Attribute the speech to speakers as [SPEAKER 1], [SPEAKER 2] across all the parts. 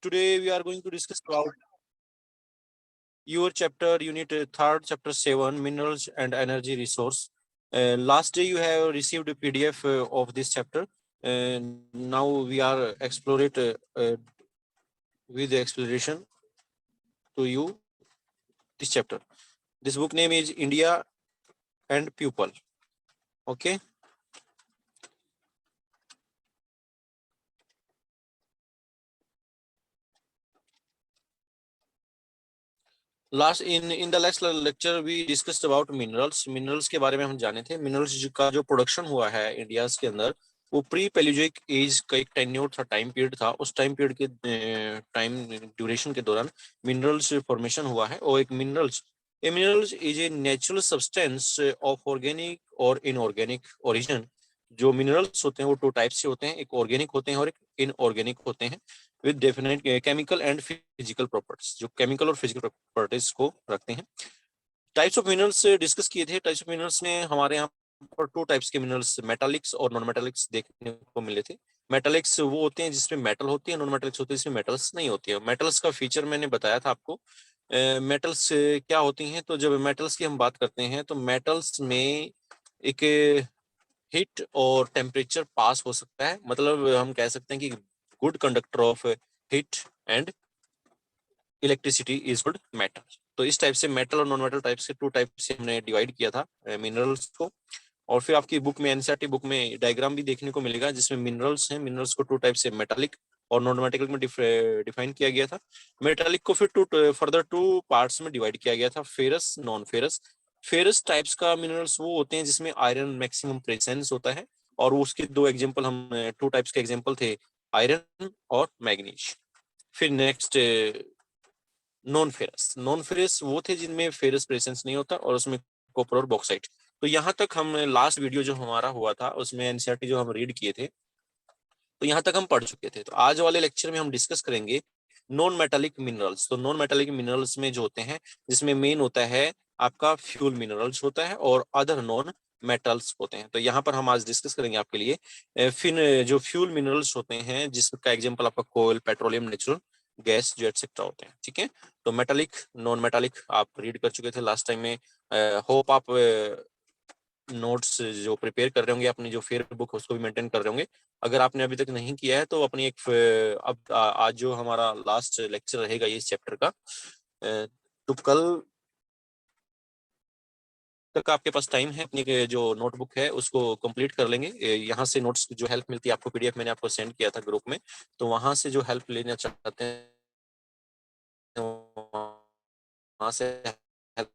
[SPEAKER 1] today we are going to discuss about your chapter, unit 3rd, chapter 7, minerals and energy resource. Last day you have received a PDF of this chapter, and now we are explore it with the explanation to you this chapter. This book name is India and People. Okay. Last in the last lecture we discussed about minerals के बारे में हम जाने थे। Minerals का जो production हुआ है इंडिया के अंदर वो प्री पेलियोजिक एज का एक टेन्योर था, टाइम पीरियड था। उस टाइम पीरियड के टाइम ड्यूरेशन के दौरान मिनरल्स फॉर्मेशन हुआ है। और एक minerals is a natural substance of organic और इनऑर्गेनिक ओरिजिन। जो मिनरल्स होते हैं वो 2 टाइप से होते हैं, एक ऑर्गेनिक होते हैं और एक इनऑर्गेनिक होते हैं with definite chemical and physical properties, जो केमिकल और फिजिकल प्रॉपर्टीज को रखते हैं। टाइप्स ऑफ मिनरल्स डिस्कस किए थे। टाइप्स ऑफ मिनरल्स में हमारे यहाँ पर 2 टाइप्स के मिनरल्स, मेटालिक्स और नॉन मेटालिक्स देखने को मिले थे। मेटालिक्स वो होते हैं जिसमें मेटल होती है, नॉन मेटालिक्स होते हैं जिसमें मेटल्स नहीं होती है। मेटल्स का फीचर मैंने बताया था आपको। मेटल्स क्या होती हैं, तो जब मेटल्स की हम बात करते हैं तो मेटल्स में एक हीट और टेम्परेचर पास हो सकता है। मतलब हम कह सकते हैं कि good conductor of heat and electricity is good metal. तो इस टाइप से मेटल और नॉन मेटल टाइप से 2 टाइप से हमने डिवाइड किया था मिनरल्स को। और फिर आपकी बुक में, एनसीईआरटी बुक में डायग्राम भी देखने को मिलेगा जिसमें मिनरल्स हैं। मिनरल्स को 2 टाइप से मेटालिक और नॉन मेटालिक में डिफाइन किया गया था। मेटालिक को फिर फर्दर 2 पार्ट्स में डिवाइड किया गया था, ferrous, non ferrous. Ferrous types का मिनरल्स वो होते हैं जिसमें आयरन मैक्सिमम प्रेजेंस होता है। और उसके 2 एग्जांपल, हम 2 टाइप्स के एग्जांपल थे, आयरन और मैग्नीज। फिर नेक्स्ट नॉन फेरस वो थे जिनमें फेरस प्रेजेंस नहीं होता और उसमें कॉपर और बॉक्साइट। तो यहाँ तक हम लास्ट वीडियो जो हमारा हुआ था उसमें एनसीईआरटी जो हम रीड किए थे, तो यहाँ तक हम पढ़ चुके थे। तो आज वाले लेक्चर में हम डिस्कस करेंगे नॉन मेटालिक मिनरल्स। तो नॉन मेटालिक मिनरल्स में जो होते हैं जिसमें मेन होता है आपका फ्यूल मिनरल्स होता है और अदर नॉन मेटल्स होते हैं। तो यहाँ पर हम आज डिस्कस करेंगे आपके लिए फिर जो फ्यूल मिनरल्स होते हैं जिसका एग्जांपल आपका कोयल, पेट्रोलियम, नेचुरल गैस जो एटसेट्रा होते हैं। ठीक है, तो मेटालिक, नॉन मेटालिक आप रीड कर चुके थे लास्ट टाइम में। होप आप नोट्स जो प्रिपेयर कर रहे होंगे, अपनी जो फेयर बुक है उसको भी मेंटेन कर रहे होंगे। अगर आपने अभी तक नहीं किया है तो अपनी अब आज जो हमारा लास्ट लेक्चर रहेगा इस चैप्टर का, तो कल तक आपके पास टाइम है, अपनी जो नोटबुक है उसको कंप्लीट कर लेंगे। यहाँ से नोट्स जो हेल्प मिलती है आपको, पीडीएफ मैंने आपको सेंड किया था ग्रुप में, तो वहां से जो हेल्प लेना चाहते हैं वहां से help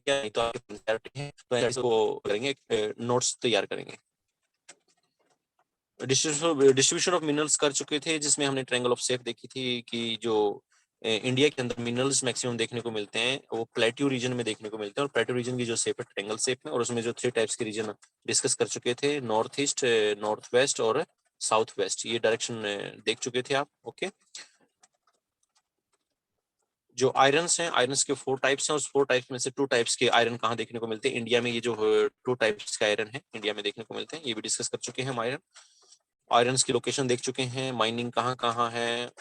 [SPEAKER 1] नहीं तो आपकी है तो इसको करेंगे, नोट्स तैयार करेंगे। डिस्ट्रीब्यूशन ऑफ मिनरल्स कर चुके थे जिसमें हमने ट्रायंगल ऑफ शेप देखी थी कि जो इंडिया के अंदर मिनरल्स मैक्सिमम देखने को मिलते हैं वो प्लेट्यू रीजन में देखने को मिलते हैं। और प्लेट्यू रीजन की जो शेप है ट्रायंगल शेप में, और उसमें जो 3 टाइप्स के रीजन डिस्कस कर चुके थे, नॉर्थ ईस्ट, नॉर्थ वेस्ट और साउथ वेस्ट, ये डायरेक्शन देख चुके थे आप। ओके, जो आयरन्स हैं, आयरन्स के 4 टाइप्स हैं। उस 4 टाइप्स में से 2 टाइप्स के आयरन कहाँ देखने को मिलते हैं इंडिया में, ये जो 2 टाइप्स के आयरन है इंडिया में देखने को मिलते हैं, ये भी डिस्कस कर चुके हैं हम। आयरन्स की लोकेशन देख चुके हैं, माइनिंग कहाँ कहाँ है।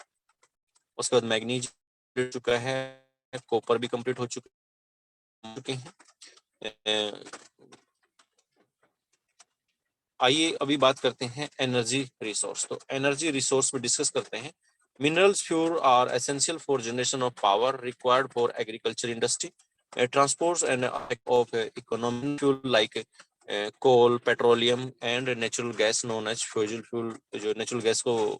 [SPEAKER 1] उसके बाद मैग्नीज चुका है, कॉपर भी कंप्लीट हो चुके हैं। आइए अभी बात करते हैं एनर्जी रिसोर्स। तो एनर्जी रिसोर्स में डिस्कस करते हैं। Minerals fuel are essential for generation of power required for agriculture industry, transport and of economic fuel like coal, petroleum and natural gas known as fossil fuel. जो natural gas को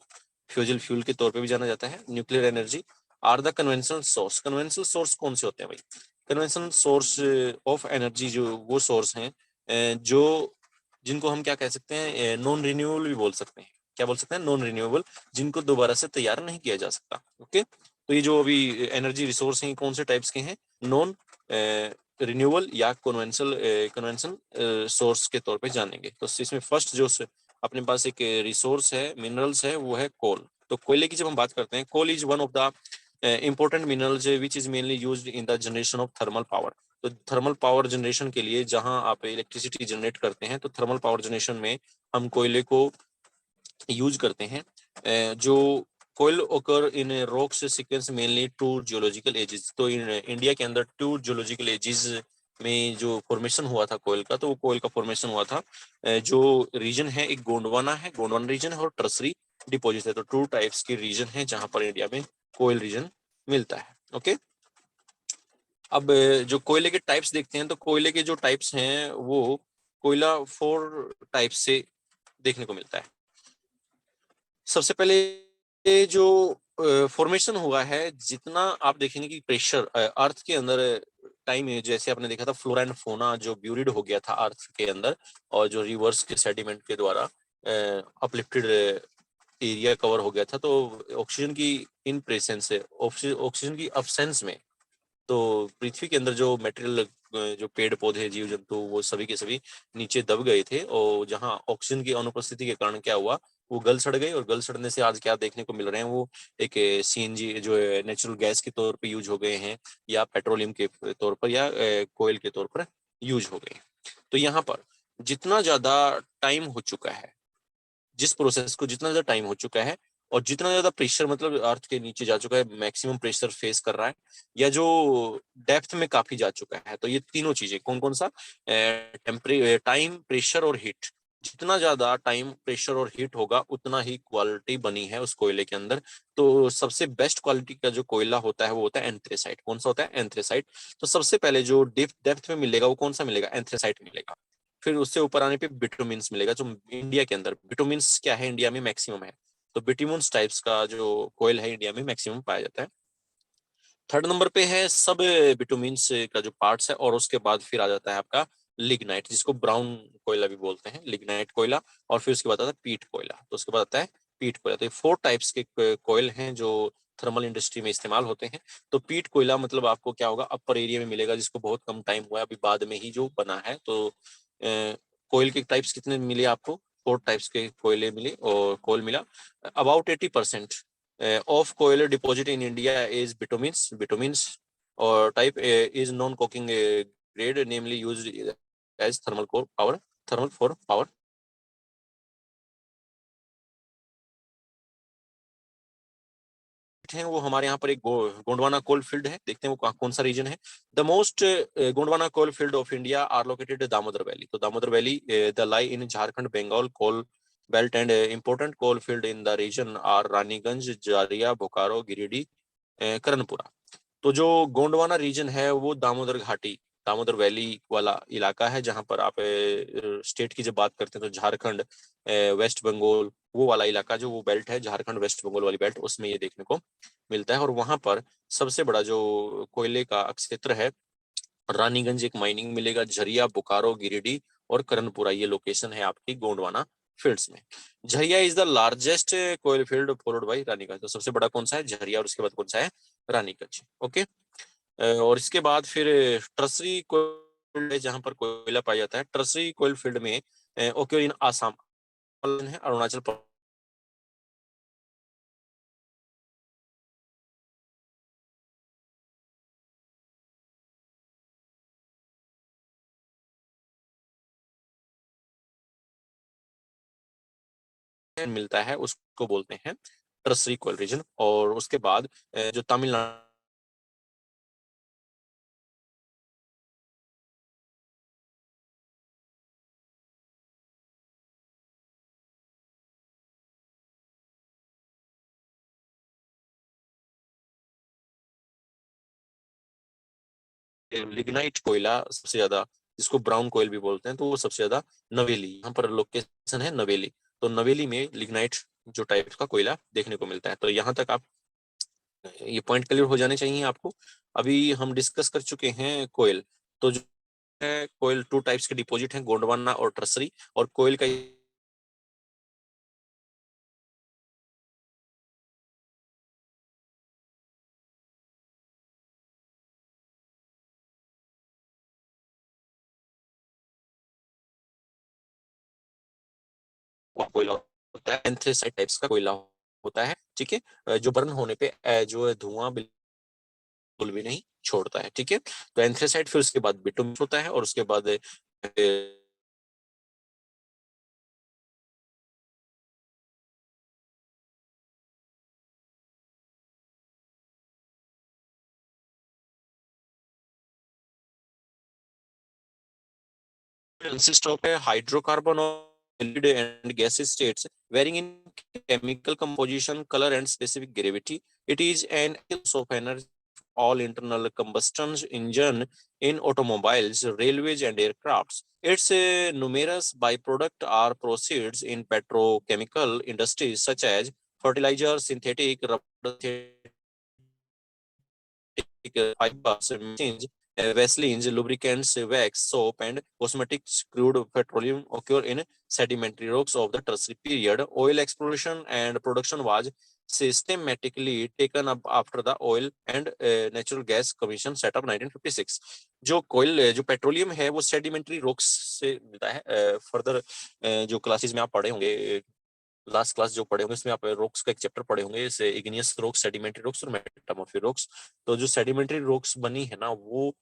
[SPEAKER 1] fossil fuel के तौर पे भी जाना जाता है। Nuclear energy are the conventional source. Conventional source कौन से होते हैं भाई? कन्वेंशनल सोर्स ऑफ एनर्जी जो वो सोर्स हैं जो जिनको हम क्या कह सकते हैं, नॉन रिन्यूएबल भी बोल सकते हैं। क्या बोल सकते हैं? नॉन रिन्यूएबल, जिनको दोबारा से तैयार नहीं किया जा सकता। ओके, तो ये जो अभी एनर्जी रिसोर्स हैं कौन से टाइप्स के हैं? नॉन रिन्यूएबल या कन्वेंशनल सोर्स के तौर पे जानेंगे। तो इसमें फर्स्ट जो अपने पास एक रिसोर्स है, मिनरल्स है, वो है कोल। तो कोयले की जब हम बात करते हैं, coal is one of the important minerals which is mainly used in the generation of thermal power. तो थर्मल पावर जनरेशन के लिए जहां आप इलेक्ट्रिसिटी जनरेट करते हैं तो थर्मल पावर जनरेशन में हम कोयले को यूज करते हैं। जो coal occur in rocks sequence mainly to geological ages. तो इंडिया के अंदर टू जियोलॉजिकल एजेस में जो फॉर्मेशन हुआ था कोयल का, तो वो कोयल का फॉर्मेशन हुआ था जो रीजन है, एक गोंडवाना है, गोंडवाना रीजन है, और टर्सरी डिपॉजिट है। तो टू टाइप्स की रीजन है जहां पर इंडिया में कोयल रीजन मिलता है। ओके, अब जो कोयले के टाइप्स देखते हैं, तो कोयले के जो टाइप्स हैं वो कोयला 4 टाइप से देखने को मिलता है। सबसे पहले ये जो फॉर्मेशन हुआ है, जितना आप देखेंगे कि प्रेशर अर्थ के अंदर टाइम है, जैसे आपने देखा था फ्लोरा एंड फोना जो ब्यूरिड हो गया था अर्थ के अंदर, और जो रिवर्स के सेडिमेंट के द्वारा अपलिफ्टेड एरिया कवर हो गया था, तो ऑक्सीजन की इन प्रेजेंस से, ऑक्सीजन की अब्सेंस में, तो पृथ्वी के अंदर जो मटेरियल, जो पेड़ पौधे जीव जंतु, वो सभी के सभी नीचे दब गए थे, और जहां ऑक्सीजन की अनुपस्थिति के कारण क्या हुआ, वो गल सड़ गए, और गल सड़ने से आज क्या देखने को मिल रहे हैं, वो एक सीएनजी जो है नेचुरल गैस के तौर पे यूज हो गए हैं, या पेट्रोलियम के तौर पर, या कोयल के तौर पर यूज हो गए। तो यहाँ पर जितना ज्यादा टाइम हो चुका है, जिस प्रोसेस को जितना ज्यादा टाइम हो चुका है, और जितना ज्यादा प्रेशर मतलब अर्थ के नीचे जा चुका है, मैक्सिमम प्रेशर फेस कर रहा है, या जो डेप्थ में काफी जा चुका है, तो ये तीनों चीजें कौन कौन सा, टाइम, प्रेशर और हीट, जितना ज्यादा टाइम, प्रेशर और हीट होगा, उतना ही क्वालिटी बनी है उस कोयले के अंदर। तो सबसे बेस्ट क्वालिटी का जो कोयला होता है वो होता है एंथ्रेसाइट। कौन सा होता है? एंथ्रेसाइट। तो सबसे पहले जो डेप्थ में मिलेगा वो कौन सा मिलेगा? एंथ्रेसाइट मिलेगा। फिर उससे ऊपर आने पे बिटुमिन्स मिलेगा, जो इंडिया के अंदर बिटुमिन्स क्या है, इंडिया में मैक्सिमम है। तो बिटुमिन्स टाइप्स का जो कोयल है इंडिया में मैक्सिमम पाया जाता है। थर्ड नंबर पे है सब बिटुमिन्स का जो पार्ट्स है, और उसके बाद फिर आ जाता है आपका लिग्नाइट, जिसको ब्राउन कोयला भी बोलते हैं, लिग्नाइट कोयला। और फिर उसके बाद आता है पीट कोयला, तो उसके बाद आता है पीट कोयला। तो ये 4 टाइप्स के कोयल हैं जो थर्मल इंडस्ट्री में इस्तेमाल होते हैं। तो पीट कोयला मतलब आपको क्या होगा, अपर एरिया में मिलेगा, जिसको बहुत कम टाइम हुआ है, अभी बाद में ही जो बना है। तो कोयल के टाइप्स कितने मिले आपको? 4 टाइप्स के कोयले मिले, और कोयल मिला। About 80% of coal deposit in India is bitumins, or type is non-coking grade, namely used as thermal core power, thermal for power. हैं वो हमारे यहाँ पर एक गोंडवाना कोल फील्ड है, देखते हैं वो कौन सा रीजन है। The most Gondwana coal field of India are located Damodar valley. तो Damodar valley the lie in Jharkhand Bengal coal belt, and important coal field in the region are Raniganj, Jharia, Bokaro, Giridih, Karanpura. तो जो गोंडवाना रीजन है वो दामोदर घाटी, दामोदर वैली वाला इलाका है, जहां पर आप स्टेट की जब बात करते हैं तो झारखंड, वेस्ट बंगाल, वो वाला इलाका, जो वो बेल्ट है झारखंड वेस्ट बंगाल वाली बेल्ट, उसमें ये देखने को मिलता है। और वहां पर सबसे बड़ा जो कोयले का क्षेत्र है, रानीगंज एक माइनिंग मिलेगा, झरिया, बोकारो, गिरिडीह और करणपुरा, ये लोकेशन है आपकी गोंडवाना फील्ड्स में। Jharia is the largest coal field followed by Raniganj. तो सबसे बड़ा कौन सा है? झरिया, और उसके बाद कौन सा है? रानीगंज। ओके, और इसके बाद फिर टर्सरी कोयल है, जहां पर कोयला पाया जाता है। टर्सरी कोयल फील्ड में ओके इन आसाम है, अरुणाचल प्रदेश में मिलता है, उसको बोलते हैं टर्सरी कोयल रीजन। और उसके बाद जो तमिलनाडु लिग्नाइट कोयला सबसे ज्यादा, जिसको ब्राउन कोयल भी बोलते हैं, तो वो सबसे ज्यादा नवेली, यहाँ पर लोकेशन है नवेली। तो नवेली में लिग्नाइट जो टाइप का कोयला देखने को मिलता है। तो यहाँ तक आप ये पॉइंट क्लियर हो जाने चाहिए आपको। अभी हम डिस्कस कर चुके हैं कोयल। तो जो है कोयल 2 टाइप्स के डिपॉजिट हैं, गोंडवाना और टर्सरी। और कोयल का कोयला होता है, एंथ्रेसाइट टाइप्स का कोयला होता है, ठीक है, जो बर्न होने पे जो है धुआं बिल्कुल भी नहीं छोड़ता है, ठीक है। तो एंथ्रेसाइट, फिर उसके बाद बिटुमिन होता है, और उसके बाद consist of a hydrocarbon or solid and gas states varying in chemical composition, color, and specific gravity. It is an source of energy all internal combustion engine in automobiles, railways, and aircrafts. Its numerous byproducts are proceeds in petrochemical industries such as fertilizer, synthetic rubber, fibers, machines, Vaselines, lubricants, wax, soap, and cosmetics. Crude petroleum occur in sedimentary rocks of the Tertiary period. Oil exploration and production was systematically taken up after the oil and natural gas commission set up 1956. जो कोयल जो petroleum है वो sedimentary rocks से मिलता है. Further जो classes में आप पढ़े होंगे, लास्ट क्लास जो पढ़े होंगे इसमें आप रॉक्स का एक चैप्टर पढ़े होंगे, जैसे इग्नियस रॉक्स, सेडिमेंट्री रॉक्स और मेटामॉर्फिक रॉक्स. तो जो सेडिमेंट्री रॉक्स बनी है ना वो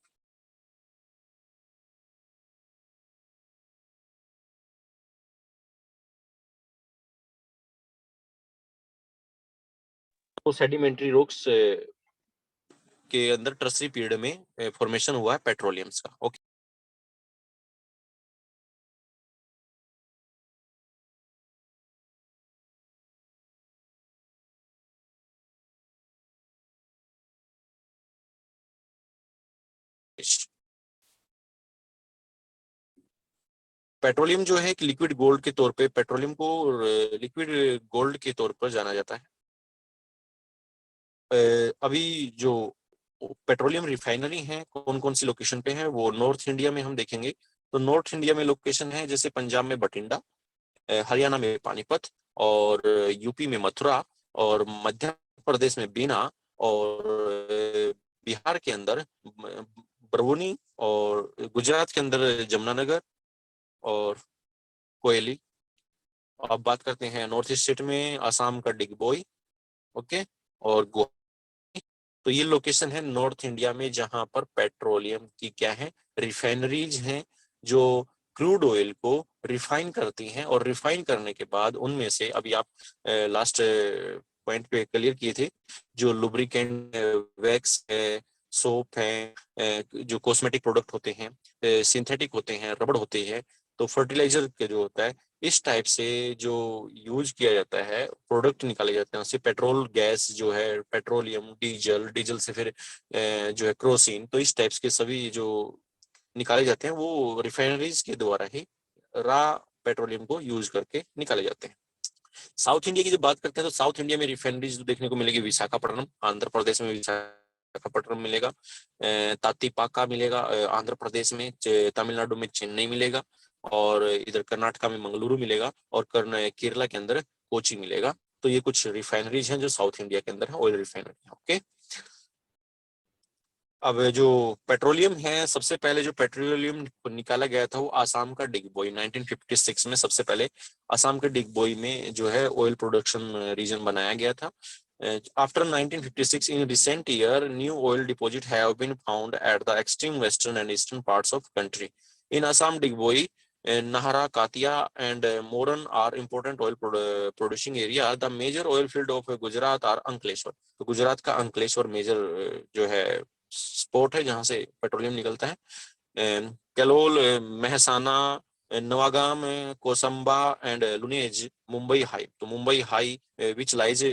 [SPEAKER 1] सेडिमेंट्री रॉक्स के अंदर टर्सरी पीरियड में फॉर्मेशन हुआ है पेट्रोलियम्स का. ओके. पेट्रोलियम जो है एक लिक्विड गोल्ड के तौर पे, पेट्रोलियम को लिक्विड गोल्ड के तौर पर जाना जाता है. अभी जो पेट्रोलियम रिफाइनरी हैं कौन कौन सी लोकेशन पे हैं वो नॉर्थ इंडिया में हम देखेंगे. तो नॉर्थ इंडिया में लोकेशन है जैसे पंजाब में बठिंडा, हरियाणा में पानीपत, और यूपी में मथुरा, और मध्य प्रदेश में बीना, और बिहार के अंदर बरौनी, और गुजरात के अंदर जमुनानगर और कोयली. अब बात करते हैं नॉर्थ ईस्ट स्टेट में असम का डिगबोई. ओके. और गुवाहाटी. तो ये लोकेशन है नॉर्थ इंडिया में जहां पर पेट्रोलियम की क्या है, रिफाइनरीज हैं जो क्रूड ऑयल को रिफाइन करती हैं, और रिफाइन करने के बाद उनमें से अभी आप लास्ट पॉइंट पे क्लियर किए थे, जो लुब्रिकेंट, वैक्स है, सोप है, जो कॉस्मेटिक प्रोडक्ट होते हैं, सिंथेटिक होते हैं, रबड़ होते हैं, तो फर्टिलाइजर के जो होता है इस टाइप से जो यूज किया जाता है, प्रोडक्ट निकाले जाते हैं उससे. पेट्रोल गैस जो है, पेट्रोलियम, डीजल, डीजल से फिर जो है क्रोसिन, तो इस टाइप्स के सभी जो निकाले जाते हैं वो रिफाइनरीज के द्वारा ही रा पेट्रोलियम को यूज करके निकाले जाते हैं. साउथ इंडिया की जब बात करते हैं तो साउथ इंडिया में रिफाइनरीज देखने को मिलेगी विशाखापट्टनम, आंध्र प्रदेश में विशाखापट्टनम मिलेगा, तातीपाका मिलेगा आंध्र प्रदेश में, तमिलनाडु में चेन्नई मिलेगा, और इधर कर्नाटका में मंगलुरु मिलेगा, और केरला के अंदर कोची मिलेगा. तो ये कुछ रिफाइनरीज हैं जो साउथ इंडिया के अंदर है, ऑयल रिफाइनरी. ओके. अब जो पेट्रोलियम है, सबसे पहले जो पेट्रोलियम निकाला गया था वो आसाम का डिगबोई 1956 में सबसे पहले आसाम के डिगबोई में जो है ऑयल प्रोडक्शन रीजन बनाया गया था. After 1956 in recent year new oil deposit have been found at the extreme western and eastern parts of country. In Assam, Digboi, Nahara, Katia, and Moran are important oil producing area. The major oil field of Gujarat are Ankleshwar. तो गुजरात का Ankleshwar major जो है spot है जहां से petroleum निकलता है. कैलोल, Mehsana, Navagam, Kosamba and लुनेज, Mumbai high. तो मुंबई हाई विच लाइज,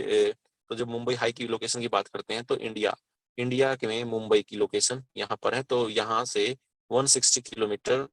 [SPEAKER 1] तो जब मुंबई हाई की लोकेशन की बात करते हैं तो इंडिया के में मुंबई की लोकेशन यहाँ पर है. तो यहाँ से 160 किलोमीटर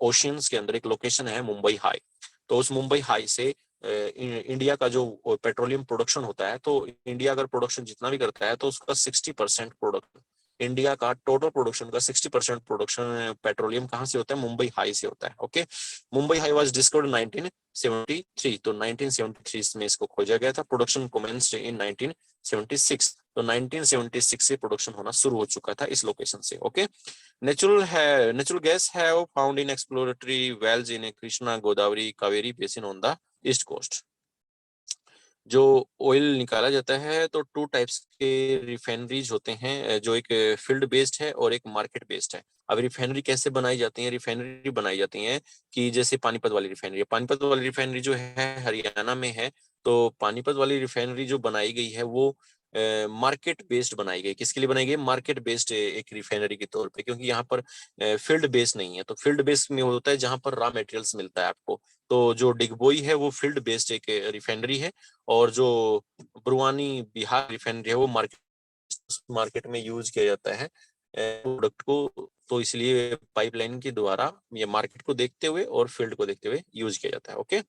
[SPEAKER 1] ओशियंस के अंदर एक लोकेशन है मुंबई हाई. तो उस मुंबई हाई से इंडिया का जो पेट्रोलियम प्रोडक्शन होता है, तो इंडिया अगर प्रोडक्शन जितना भी करता है तो उसका 60% प्रोडक्ट, इंडिया का टोटल प्रोडक्शन का 60% प्रोडक्शन पेट्रोलियम कहाँ से होता है, मुंबई हाई से होता है. Okay. Mumbai high was discovered 1973. तो 1973 में इसको खोजा गया था. प्रोडक्शन कमेंस्ड इन 1976. तो 1976 से प्रोडक्शन होना शुरू हो चुका था इस लोकेशन से. Okay. Natural gas have found in exploratory wells in Krishna, Godavari, Kaveri basin on the east coast. जो ऑयल निकाला जाता है तो टू टाइप्स के रिफाइनरीज होते हैं, जो एक फील्ड बेस्ड है और एक मार्केट बेस्ड है. अब रिफाइनरी कैसे बनाई जाती है, रिफाइनरी बनाई जाती है कि जैसे पानीपत वाली रिफाइनरी, पानीपत वाली रिफाइनरी जो है हरियाणा में है. तो पानीपत वाली रिफाइनरी जो बनाई गई है वो मार्केट बेस्ड बनाई गई। किसके लिए बनाई गई? मार्केट बेस्ड एक रिफाइनरी के तौर पे, क्योंकि यहाँ पर फील्ड बेस्ड नहीं है। तो फील्ड बेस्ड में होता है जहां पर रॉ मटेरियल्स मिलता है आपको। तो जो डिगबोई है वो फील्ड बेस्ड एक रिफाइनरी है, और जो बरुआनी बिहार रिफाइनरी है वो मार्केट में यूज किया जाता है प्रोडक्ट को। तो इसलिए पाइपलाइन के द्वारा ये मार्केट को देखते हुए और फील्ड को देखते हुए यूज किया जाता है। ओके,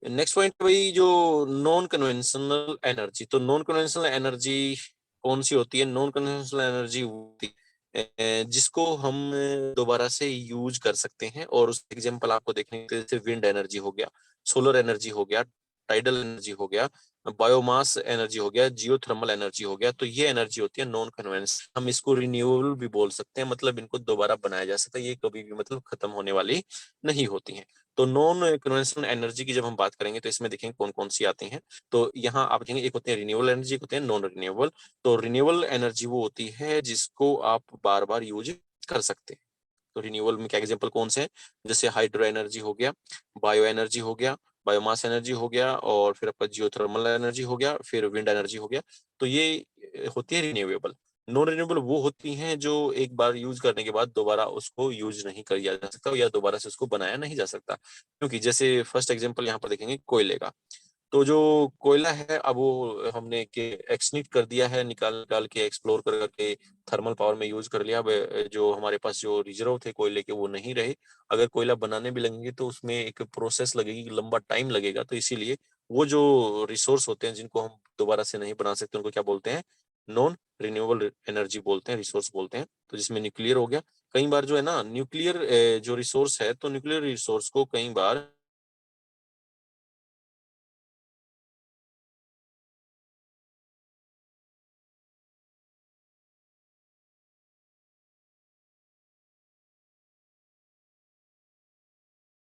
[SPEAKER 1] नेक्स्ट पॉइंट भाई, जो नॉन कन्वेंशनल एनर्जी। तो नॉन कन्वेंशनल एनर्जी कौन सी होती है? नॉन कन्वेंशनल एनर्जी होती है जिसको हम दोबारा से यूज कर सकते हैं। और उस एग्जांपल आपको देखने के लिए, जैसे विंड एनर्जी हो गया, सोलर एनर्जी हो गया, टाइडल एनर्जी हो गया, बायोमास एनर्जी हो गया, जियोथर्मल एनर्जी हो गया। तो ये एनर्जी होती है नॉन कन्वेंशनल। हम इसको रिन्यूएबल भी बोल सकते हैं, मतलब इनको दोबारा बनाया जा सकता है, ये कभी भी मतलब खत्म होने वाली नहीं होती हैं। तो नॉन कन्वेंशनल एनर्जी की जब हम बात करेंगे तो इसमें देखेंगे कौन कौन सी आती हैं। तो यहाँ आप देखेंगे एक होते हैं रिन्यूएबल एनर्जी, एक होते हैं नॉन रिन्यूएबल। तो रिन्यूएबल एनर्जी वो होती है जिसको आप बार बार यूज कर सकते हैं। तो रिन्यूएबल में क्या एग्जांपल कौन से हैं? जैसे हाइड्रो एनर्जी हो गया, बायो एनर्जी हो गया, बायोमास एनर्जी हो गया, और फिर आपका जियोथर्मल एनर्जी हो गया, फिर विंड एनर्जी हो गया। तो ये होती है रिन्यूएबल। नॉन रिन्यूएबल वो होती हैं जो एक बार यूज करने के बाद दोबारा उसको यूज नहीं किया जा सकता, या दोबारा से उसको बनाया नहीं जा सकता। क्योंकि जैसे फर्स्ट एग्जांपल यहाँ पर देखेंगे कोयले का। तो जो कोयला है, अब वो हमने के एक्सनिट कर दिया है, निकाल निकाल के एक्सप्लोर कर करके थर्मल पावर में यूज कर लिया। अब जो हमारे पास जो रिजर्व थे कोयले के वो नहीं रहे। अगर कोयला बनाने भी लगेंगे तो उसमें एक प्रोसेस लगेगी, लंबा टाइम लगेगा। तो इसीलिए वो जो रिसोर्स होते हैं जिनको हम दोबारा से नहीं बना सकते, उनको क्या बोलते हैं? नॉन रिन्यूएबल एनर्जी बोलते हैं, रिसोर्स बोलते हैं। तो जिसमें न्यूक्लियर हो गया। कई बार जो है ना न्यूक्लियर जो रिसोर्स है, तो न्यूक्लियर रिसोर्स को कई बार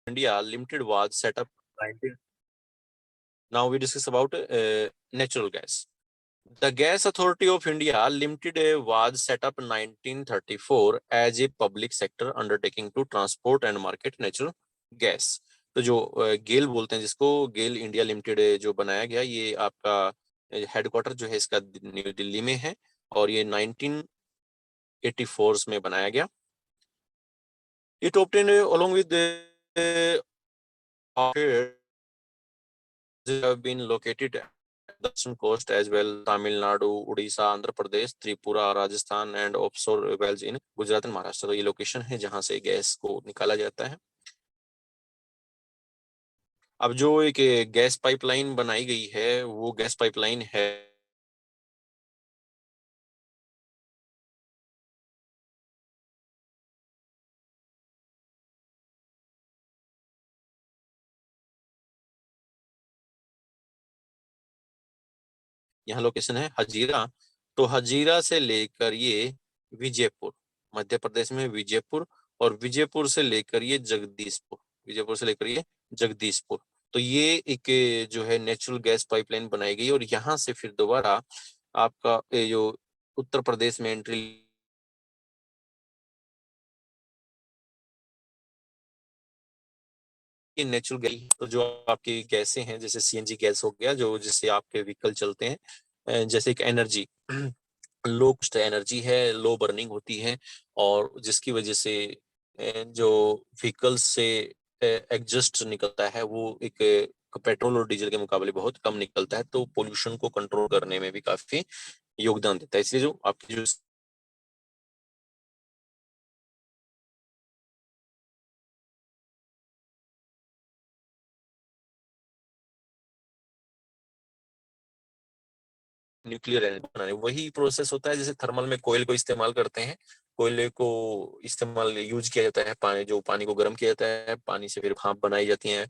[SPEAKER 1] India limited was set up. Now we discuss about natural gas. The Gas Authority of India Limited was set up in 1934 as a public sector undertaking to transport and market natural gas. तो जो गेल बोलते हैं जिसको, गेल India limited जो बनाया गया, ये आपका हेडक्वार्टर जो है इसका न्यू दिल्ली में है, और ये 1984 में बनाया गया। It obtained along with the have been located at the western coast as well, Tamil Nadu, Odisha, Andhra Pradesh, Tripura, Rajasthan and offshore wells in Gujarat and Maharashtra। तो ये लोकेशन है जहां से गैस को निकाला जाता है। अब जो एक गैस पाइपलाइन बनाई गई है, वो गैस पाइपलाइन है यहाँ लोकेशन है हजीरा। तो हजीरा से लेकर ये विजयपुर, मध्य प्रदेश में विजयपुर, और विजयपुर से लेकर ये जगदीशपुर, विजयपुर से लेकर ये जगदीशपुर। तो ये एक जो है नेचुरल गैस पाइपलाइन बनाई गई, और यहाँ से फिर दोबारा आपका ये जो उत्तर प्रदेश में एंट्री नेचुरल गैस। तो जो आपकी गैसें हैं, जैसे सीएनजी गैस हो गया, जो जिससे आपके व्हीकल चलते हैं, जैसे एक एनर्जी लो कॉस्ट एनर्जी है, लो बर्निंग होती है, और जिसकी वजह से जो व्हीकल्स से एग्जस्ट निकलता है वो एक पेट्रोल और डीजल के मुकाबले बहुत कम निकलता है। तो पोल्यूशन को कंट्रोल करने में भी काफी योगदान देता है। इसलिए जो आपकी जो न्यूक्लियर एनर्जी बनाने वही प्रोसेस होता है जैसे थर्मल में कोयल को इस्तेमाल करते हैं। कोयले को इस्तेमाल यूज किया जाता है, पानी जो पानी को गर्म किया जाता है, पानी से फिर भाप बनाई जाती है।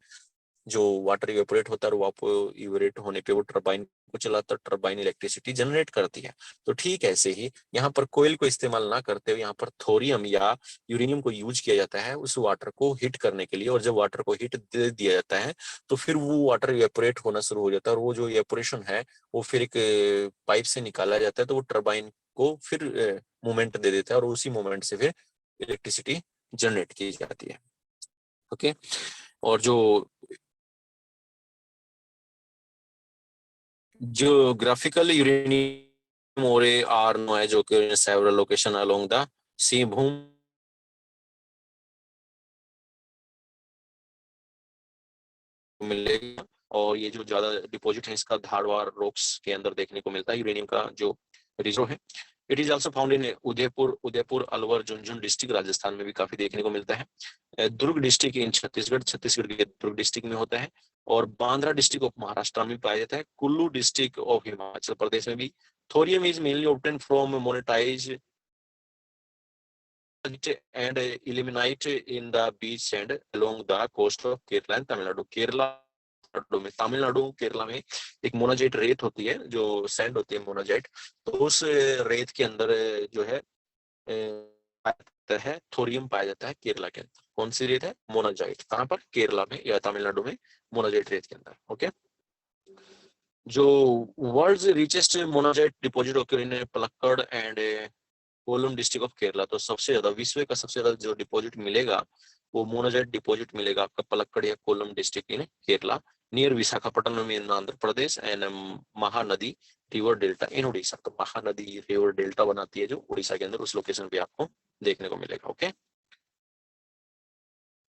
[SPEAKER 1] जो वाटर इवेपोरेट होता है, वो इवेपोरेट होने पे वो टरबाइन को चलाता है, टरबाइन इलेक्ट्रिसिटी जनरेट करती है। तो ठीक ऐसे ही यहाँ पर कोयल को इस्तेमाल ना करते हुए यहाँ पर थोरियम या यूरेनियम को यूज किया जाता है उस वाटर को हीट करने के लिए। और जब वाटर को हीट दे दिया जाता है तो फिर वो वाटर इवेपोरेट होना शुरू हो जाता है, और वो जो इवेपोरेशन है वो फिर एक पाइप से निकाला जाता है। तो वो टरबाइन को फिर मूवमेंट दे देता है, और उसी मूवमेंट से फिर इलेक्ट्रिसिटी जनरेट की जाती है। ओके, और जो geographical uranium ore are known as occur in several locations along the seaboom मिलेगा। और ये जो ज्यादा डिपॉजिट है इसका धारवाड़ रॉक्स के अंदर देखने को मिलता है यूरेनियम का जो रिजर्व है। It is also found in Udaipur Alwar Jhunjhunu district Rajasthan में भी काफी देखने को मिलता है। दुर्ग डिस्ट्रिक्ट इन छत्तीसगढ़ के दुर्ग डिस्ट्रिक्ट में होता है। और बांद्रा डिस्ट्रिक्ट ऑफ महाराष्ट्र में पाया जाता है। कुल्लू डिस्ट्रिक्ट ऑफ हिमाचल प्रदेश में भी। Thorium is mainly obtain from मोनेटाइज and ilmenite in the beach sand along the coast of Kerala and Tamil Nadu। Tamil Nadu Kerala में एक मोनाजाइट रेत होती है जो सैंड होती है मोनाजाइट। तो उस रेत के अंदर जो है पाया जाता है थोरियम पाया जाता है केरला के अंदर। कौन सी रेत है? मोनाजाइट। कहाँ पर? केरला में या तमिलनाडु में मोनाजाइट रेत के अंदर। ओके। जो world richest monazite deposit occur in Palakkad and Kollam district of Kerala. तो सबसे ज्यादा विश्व का सबसे ज्यादा जो डिपॉजिट मिलेगा वो मोनाजाइट डिपॉजिट मिलेगा आपका पलक्कड़ या Kollam district in Kerala near Visakhapatnam in Andhra Pradesh and Mahanadi river delta in Orissa. तो महानदी रिवर डेल्टा बनाती है जो उड़ीसा के अंदर, उस लोकेशन पे आपको देखने को मिलेगा। ओके।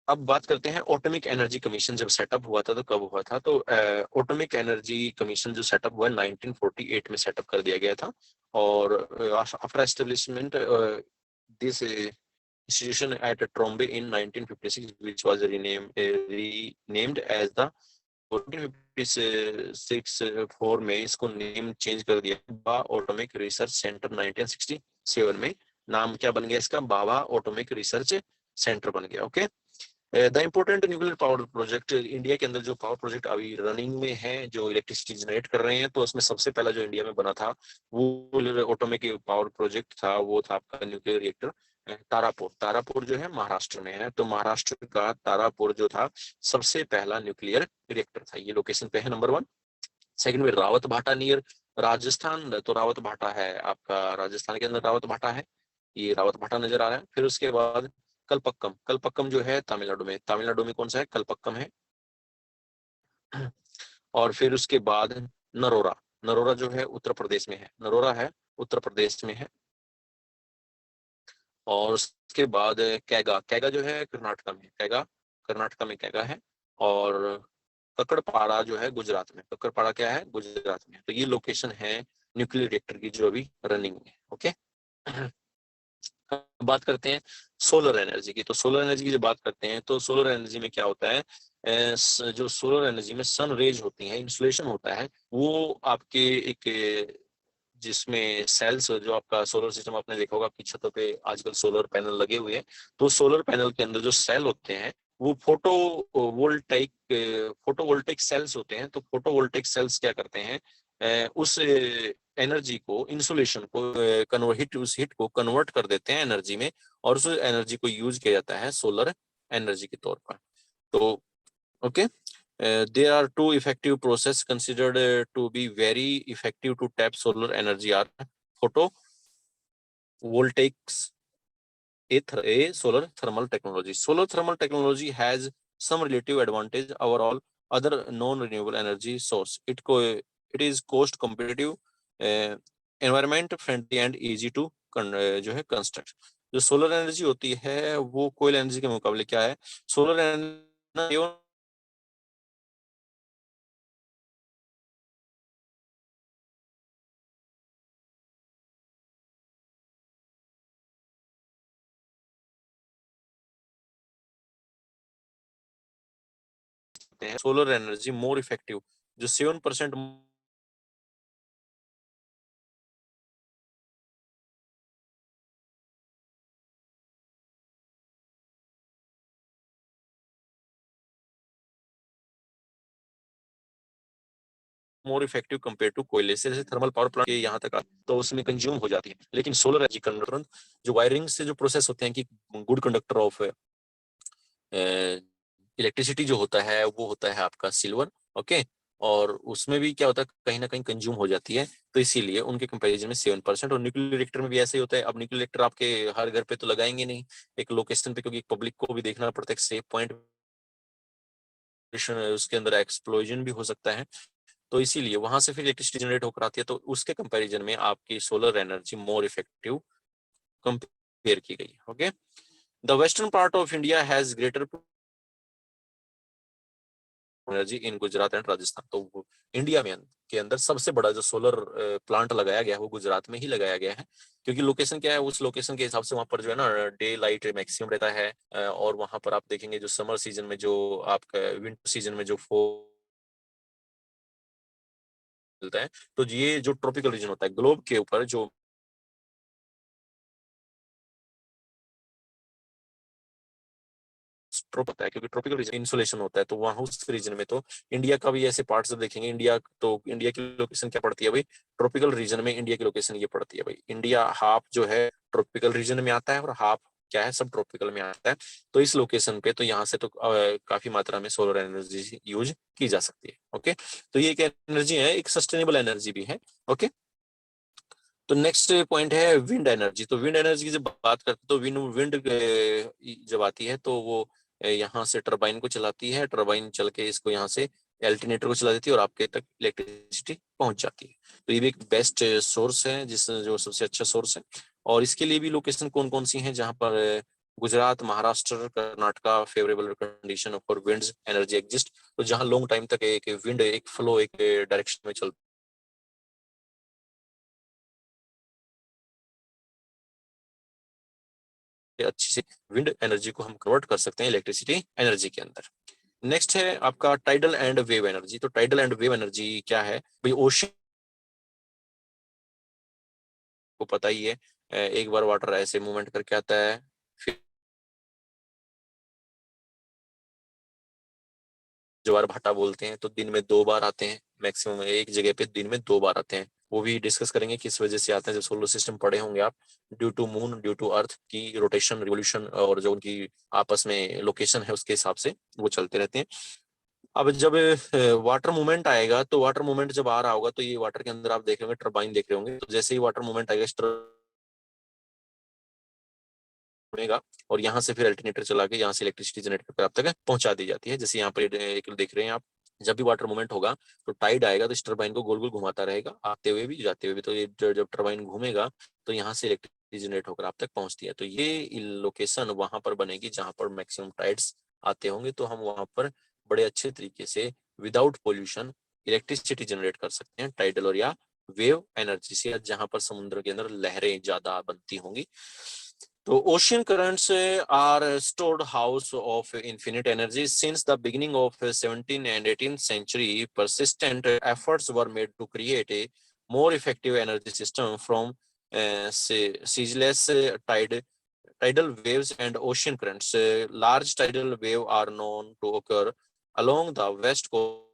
[SPEAKER 1] अब बात करते हैं एटॉमिक एनर्जी कमीशन जब सेटअप हुआ था तो कब हुआ था। तो एटॉमिक एनर्जी कमीशन जो सेटअप हुआ 1948 में सेटअप कर दिया गया था। और after establishment this institution at Trombay in 1956 which was renamed as the 1956 में इसको नेम चेंज कर दिया। बाबा एटॉमिक रिसर्च सेंटर 1967 में नाम क्या बन गया इसका? बाबा एटॉमिक रिसर्च सेंटर बन गया। Okay. The important nuclear power project India के अंदर जो पावर प्रोजेक्ट अभी रनिंग में है जो इलेक्ट्रिसिटी जनरेट कर रहे हैं तो उसमें सबसे पहला जो इंडिया में बना था वो एटॉमिक पावर प्रोजेक्ट था, वो था आपका न्यूक्लियर रिएक्टर तारापुर। तारापुर जो है महाराष्ट्र में है। तो महाराष्ट्र का तारापुर जो था सबसे पहला न्यूक्लियर रिएक्टर था। ये लोकेशन पे है नंबर 1। सेकंड में रावत भाटा नियर राजस्थान। तो रावत भाटा है आपका राजस्थान के अंदर रावत भाटा है। ये रावत भाटा नजर आ रहा है। फिर उसके बाद कलपक्कम। कलपक्कम जो है तमिलनाडु में। तमिलनाडु में कौन सा है? कलपक्कम है। और फिर उसके बाद नरोरा। नरोरा जो है उत्तर प्रदेश में है। नरोरा है उत्तर प्रदेश में है। और उसके बाद कैगा। कैगा जो है कर्नाटक में। कैगा कर्नाटक में कैगा है। और कक्कड़पाड़ा जो है गुजरात में। कक्कड़पाड़ा क्या है? गुजरात में। तो ये लोकेशन है न्यूक्लियर रिएक्टर की जो अभी रनिंग में। ओके। बात करते हैं सोलर एनर्जी की। तो सोलर एनर्जी की जब बात करते हैं तो सोलर एनर्जी में क्या होता है? जो सोलर एनर्जी में सन रेज होती है, इंसुलेशन होता है, वो आपके एक जिसमें सेल्स जो आपका सोलर सिस्टम आपने देखा होगा आपकी छतों पे आजकल सोलर पैनल लगे हुए हैं। तो सोलर पैनल के अंदर जो सेल होते हैं वो फोटोवोल्टेक सेल्स होते हैं। तो फोटोवोल्टेक सेल्स क्या करते हैं? उस एनर्जी को, इंसुलेशन को कन्वर्ट उस हीट को कन्वर्ट कर देते हैं एनर्जी में। और उस एनर्जी को यूज किया जाता है सोलर एनर्जी के तौर पर। तो okay. There are two effective process considered to be very effective to tap solar energy are photovoltaics a solar thermal technology. Solar thermal technology has some relative advantage over all other non-renewable energy source. It is cost competitive, environment friendly and easy to जो है construct। जो solar energy होती है वो कोयल energy के मुकाबले क्या है? Solar energy solar energy more effective जो 7% मोर इफेक्टिव कंपेयर टू कोयले से। जैसे थर्मल पावर प्लांट यहाँ तक तो उसमें कंज्यूम हो जाती है, लेकिन सोलर एनर्जी कंडक्टर जो वायरिंग से जो प्रोसेस होते हैं कि गुड कंडक्टर ऑफ इलेक्ट्रिसिटी जो होता है वो होता है आपका सिल्वर। ओके। और उसमें भी क्या होता है कहीं ना कहीं कंज्यूम हो जाती है। तो इसीलिए उनके कंपैरिजन में 7%। और न्यूक्लियर रिएक्टर में भी ऐसे ही होता है। अब न्यूक्लियर रिएक्टर आपके हर घर पे तो लगाएंगे नहीं, एक लोकेशन पे, क्योंकि पब्लिक को भी देखना पड़ता है सेफ पॉइंट उसके अंदर एक्सप्लोजन भी हो सकता है। तो इसीलिए वहां से फिर इलेक्ट्रिसिटी जनरेट होकर आती है, तो उसके कंपैरिजन में आपकी solar energy more effective compare की गई। Okay, the western part of India has greater energy in Gujarat and Rajasthan. तो इंडिया में के अंदर सबसे बड़ा जो सोलर प्लांट लगाया गया है वो गुजरात में ही लगाया गया है, क्योंकि लोकेशन क्या है, उस लोकेशन के हिसाब से वहां पर जो है ना डे लाइट मैक्सिमम रहता है। और वहां पर आप देखेंगे जो समर सीजन में जो आपका विंटर सीजन में जो मिलता है, तो ये जो ट्रॉपिकल रीजन होता है ग्लोब के ऊपर जो ट्रॉप होता है, क्योंकि ट्रॉपिकल रीजन इंसुलेशन होता है, तो वहां उस रीजन में तो इंडिया का भी ऐसे पार्ट्स देखेंगे। इंडिया तो इंडिया की लोकेशन क्या पड़ती है भाई, ट्रॉपिकल रीजन में इंडिया की लोकेशन ये पड़ती है भाई। इंडिया हाफ जो है ट्रॉपिकल रीजन में आता है और हाफ क्या है सब ट्रॉपिकल में आता है। तो इस लोकेशन पे तो यहाँ से तो काफी मात्रा में सोलर एनर्जी यूज की जा सकती है। ओके, तो ये एक एनर्जी है, एक सस्टेनेबल एनर्जी भी है। ओके, तो नेक्स्ट पॉइंट है विंड एनर्जी। तो विंड एनर्जी की जब बात करते हैं तो विंड विंड जब आती है तो वो यहाँ से टरबाइन को चलाती है, टरबाइन चल के इसको यहाँ से अल्टरनेटर को चला देती है और आपके तक इलेक्ट्रिसिटी पहुंच जाती है। तो ये भी एक बेस्ट सोर्स है, जिस जो सबसे अच्छा सोर्स है। और इसके लिए भी लोकेशन कौन कौन सी हैं जहाँ पर Gujarat, Maharashtra, Karnataka favourable condition for wind energy exist. तो जहाँ लॉन्ग टाइम तक एक विंड एक फ्लो एक डायरेक्शन में चल अच्छी से विंड एनर्जी को हम कन्वर्ट कर सकते हैं इलेक्ट्रिसिटी एनर्जी के अंदर। नेक्स्ट है आपका टाइडल एंड वेव एनर्जी। तो टाइडल एंड वेव एनर्जी क्या है भाई, ओशन को पता ही है, एक बार वाटर ऐसे मूवमेंट करके आता है, फिर ज्वार भाटा बोलते हैं, तो दिन में 2 बार आते हैं, मैक्सिमम एक जगह पे दिन में 2 बार आते हैं। वो भी डिस्कस करेंगे किस वजह से आते हैं, जब सोलर सिस्टम पढ़े होंगे आप, due to moon, due to earth की रोटेशन रिवोल्यूशन, और जो उनकी आपस में लोकेशन है उसके हिसाब से वो चलते रहते हैं। अब जब वाटर मूवमेंट आएगा, तो वाटर मूवमेंट जब आ रहा होगा तो ये वाटर के अंदर आप देख रहे होंगे टरबाइन देख रहे होंगे, तो जैसे ही वाटर मूवमेंट आएगा घूमेगा और यहाँ से फिर अल्टरनेटर चला के यहाँ से इलेक्ट्रिसिटी जनरेट करके आप तक पहुंचा दी जाती है। जैसे यहाँ पर एक देख रहे हैं आप, जब भी वाटर मूवमेंट होगा तो टाइड आएगा तो इस टरबाइन को गोल गोल घुमाता रहेगा, आते हुए भी जाते हुए भी। तो ये जब टरबाइन घूमेगा तो यहाँ से इलेक्ट्रिसिटी जनरेट होकर आप तक पहुंचती है। तो ये लोकेशन वहां पर बनेगी जहां पर मैक्सिमम टाइड्स आते होंगे, तो हम वहां पर बड़े अच्छे तरीके से विदाउट पोल्यूशन इलेक्ट्रिसिटी जनरेट कर सकते हैं टाइडल और या वेव एनर्जी से, जहां पर समुद्र के अंदर लहरें ज्यादा बनती होंगी। So ocean currents are stored house of infinite energy. Since the beginning of 17th and 18th century, persistent efforts were made to create a more effective energy system from ceaseless tidal waves and ocean currents. Large tidal waves are known to occur along the west coast.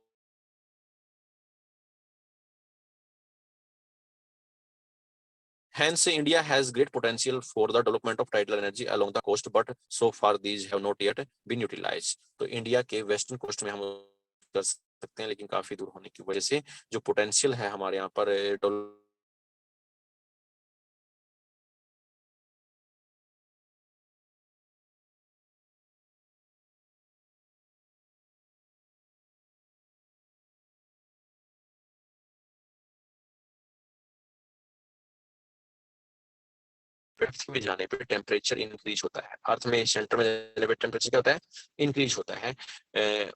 [SPEAKER 1] Hence, India has great potential for the development of tidal energy along the coast, but so far these have not yet been utilized. तो India के western coast में हम कर सकते हैं, लेकिन काफी दूर होने की वजह से जो पोटेंशियल है हमारे यहाँ पर अर्थ में जाने पे टेम्परेचर इंक्रीज होता है, अर्थ में सेंटर में जाने पे टेम्परेचर क्या होता है, इंक्रीज होता है।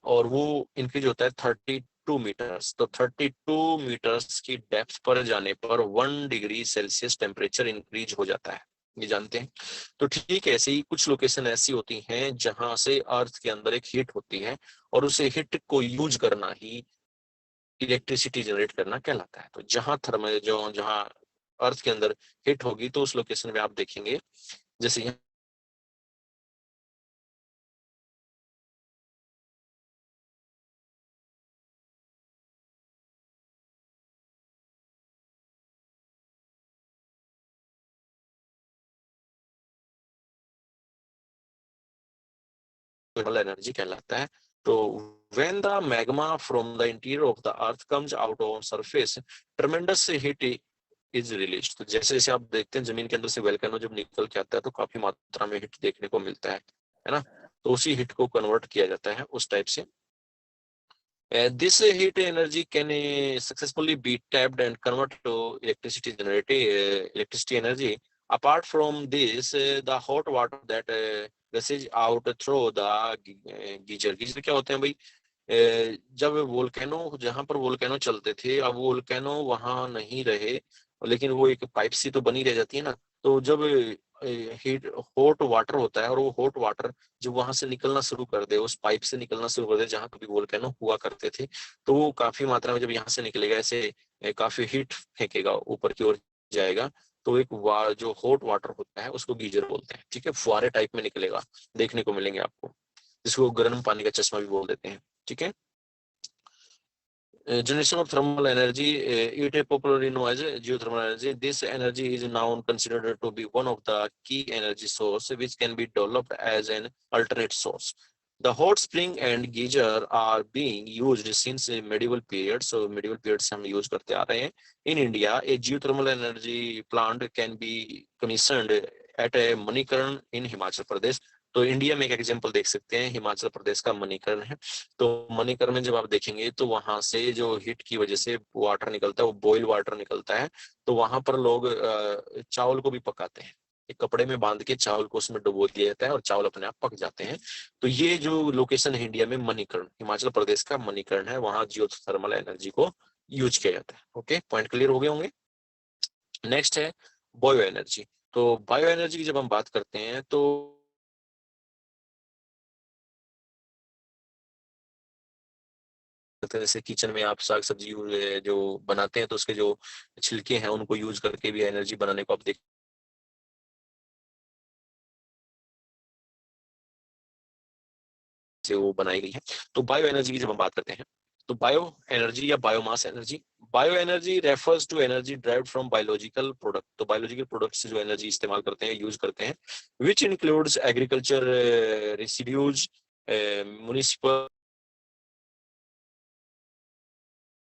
[SPEAKER 1] और वो इंक्रीज होता है 32 मीटर्स। तो 32 मीटर्स की डेप्थ पर जाने पर 1 डिग्री सेल्सियस टेम्परेचर इंक्रीज हो जाता है, ये जानते हैं। तो ठीक है, ऐसे ही कुछ लोकेशन ऐसी होती हैं जहां से अर्थ के अंदर एक हीट होती है और उसे हीट को यूज करना ही इलेक्ट्रिसिटी जनरेट करना कहलाता है। तो जहां थर्मल जो जहां अर्थ के अंदर हिट होगी तो उस लोकेशन में आप देखेंगे जैसे यहाँ एनर्जी कहलाता है। तो when the magma from the interior of the earth comes out on surface, tremendous heat is released। तो जैसे जैसे आप देखते हैं जमीन के अंदर से वोल्केनो जब निकल के आता है तो काफी मात्रा में हीट देखने को मिलता है ना। तो उसी हीट को कन्वर्ट किया जाता है उस टाइप से This heat energy can successfully be tapped and converted to electricity energy. Apart from this, the hot water that gushes out through the geyser. Geyser क्या होते हैं भाई? जब वोल्केनो, जहां पर वोल्केनो चलते थे, अब वोल्केनो वहां नहीं रहे, लेकिन वो एक पाइप सी तो बनी रह जाती है ना, तो जब हीट हॉट वाटर होता है और वो हॉट वाटर जब वहां से निकलना शुरू कर दे, उस पाइप से निकलना शुरू कर दे जहां कभी वोल्केनो हुआ करते थे, तो वो काफी मात्रा में जब यहाँ से निकलेगा ऐसे काफी हीट फेंकेगा ऊपर की ओर जाएगा, तो एक जो हॉट वाटर होता है उसको गीजर बोलते हैं। ठीक है, फुहारे टाइप में निकलेगा, देखने को मिलेंगे आपको, जिसको गर्म पानी का चश्मा भी बोल देते हैं। ठीक है, generation of thermal energy, it is popularly known as geothermal energy. This energy is now considered to be one of the key energy source which can be developed as an alternate source. The hot spring and geyser are being used since medieval period. So medieval periods हम use करते आ रहे हैं. In India, a geothermal energy plant can be commissioned at a Manikaran in Himachal Pradesh. तो India में एक example देख सकते हैं, हिमाचल प्रदेश का मणिकर्ण है। तो मणिकर्ण में जब आप देखेंगे तो वहां से जो हीट की वजह से वाटर निकलता है, वो बॉइल वाटर निकलता है, तो वहां पर लोग चावल को भी पकाते हैं। एक कपड़े में बांध के चावल को उसमें डुबो दिया जाता है और चावल अपने आप पक जाते हैं। तो ये जो लोकेशन है इंडिया में, मणिकर्ण, हिमाचल प्रदेश का मणिकर्ण है, वहां जियो थर्मल एनर्जी को यूज किया जाता है। ओके, पॉइंट क्लियर हो गए होंगे। नेक्स्ट है बायो एनर्जी। तो बायो एनर्जी की जब हम बात करते हैं तो जैसे किचन में आप साग सब्जी जो बनाते हैं तो उसके जो छिलके हैं उनको यूज करके भी एनर्जी बनाने को आप देख से वो बनाई गई है। तो बायो एनर्जी की जब हम बात करते हैं तो बायो एनर्जी या biomass energy, bio energy refers to energy derived from biological product. तो बायोलॉजिकल प्रोडक्ट से जो एनर्जी इस्तेमाल करते हैं, यूज करते हैं, which includes agriculture residues, municipal